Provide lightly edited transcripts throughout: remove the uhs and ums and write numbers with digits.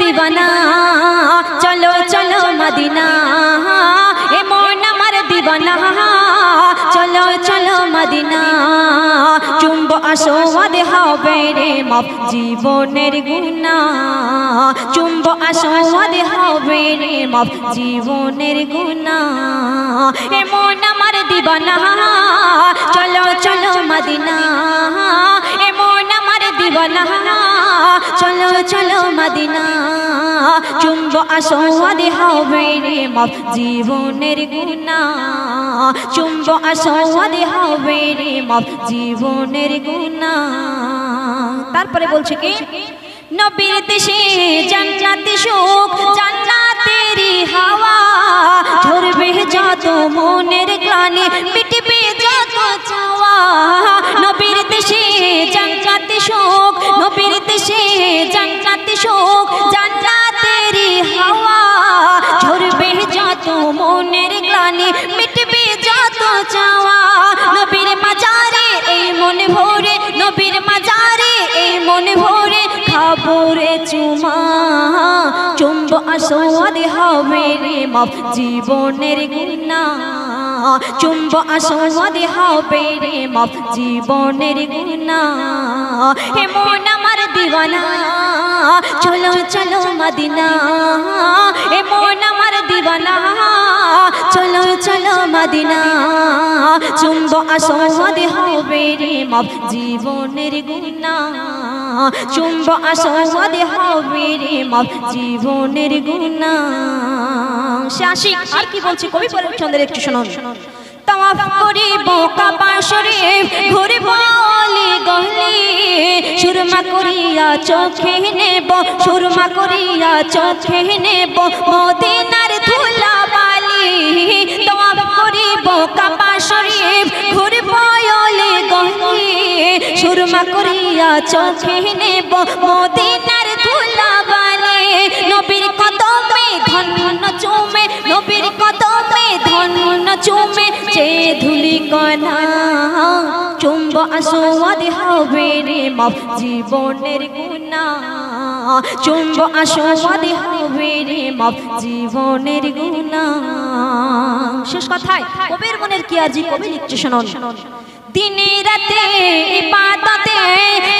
দিবানা চলো চলো মদিনা এ মন আমার দিবানা চলো চলো মদিনা চুম্ব আসওয়াদ হবে রে মাপ জীবনের গুনাহ চুম্ব আসওয়াদ হবে রে মাপ জীবনের গুনাহ এ মন আমার দিবানা চলো চলো মদিনা এ মন আমার দিবানা চলো চলো মদিনা চুম্ব আসওয়াদ হবে রে মাপ জীবনের গুনাহ চুম্ব আসওয়াদ হবে রে মাপ জীবনের গুনাহ তারপরে বলছে কি নবীর দেশে জান্নাতি সুখ জান্নাতেরই হাওয়া ঝরবে যত মনের গ্লানি মিটবে যত চাওয়া নবীর দেশে জান্নাতি সুখ নবীর দেশে জান্নাতি সুখ জান্নাতেরই হাওয়া ঝরবে যত মনের গ্লানি মিটবে যত চাওয়া নবীর মাজারে এই মনে ভরে নবীর মাজারে এই মনে ভরে খাবরে চুমা চুম্ব আসওয়াদ হবে রে মাপ জীবনের গুনাহ চুম্ব আসওয়াদ হবে রে মাপ জীবনের গুনাহ হে মন আমার দিওয়ানা চলো চলো মদিনা হে মন আমার দিওয়ানা চলো চলো মদিনা চুম্ব আসওয়াদ হবে রে মাপ জীবনের গুনাহ চুম্ব আসওয়াদ হবে রে মাপ জীবনের গুনাহ সে আশিক আর কি বলছে কবি পরমচন্দ্রের একটু শুনুন তাওয়াফ করিব কাবা শরীফ ঘুরব অলি গলি সুরমা করিয়া চোখে নেব সুরমা করিয়া চোখে নেব মদিনার ধুলাবালি তাওয়াফ করিব কাবা শরীফ ঘুরব অলি গলি সুরমা করিয়া চোখে নেব মদিনার ধুলাবালি নবীর কদমে ধন্য চুমে নবীর কদমে ধন্য চুমে যে ধুলি কণা চুম্ব আসওয়াদ হবে রে মাপ জীবনের গুনাহ চুম্ব আসওয়াদ হবে রে মাপ জীবনের গুনাহ শেষ কথায় কবির মনের কি আজি কবি লিখছে শুনুন দিনে রাতে ইবাদতে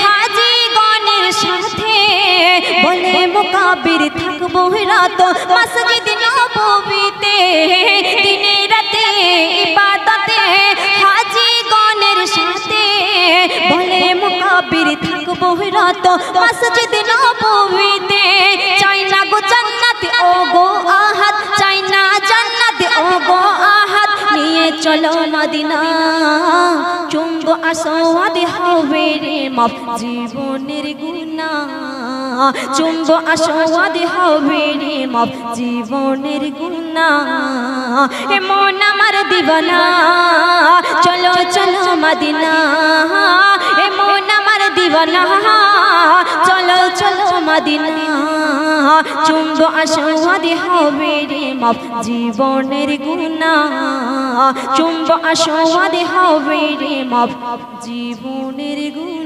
হাজী গণের সাথে বলে মুকাবির থাকবো রাত মসজিদ নববীতে দিনে রাতে ইবাদতে হাজী গণের সাথে বলে মুকাবির থাকবো রাত মসজিদ নববীতে চাই না গো জান্নাত ও গো আহাদ চাই না জান্নাত ও গো আহাদ নিয়ে চলো মদিনা চুম্ব আসওয়াদ হবে রে মাপ জীবনের গুনাহ চুম্ব আসওয়াদ হবে রে মাপ জীবনের গুনাহ এ মন আমার দিবানা চলো চলো মদিনা এ মন আমার দিবানা চলো চলো মদিনা চুম্ব আসওয়াদ হবে রে মাপ জীবনের গুনাহ চুম্ব আসওয়াদ হবে রে মাপ জীবনের গুনাহ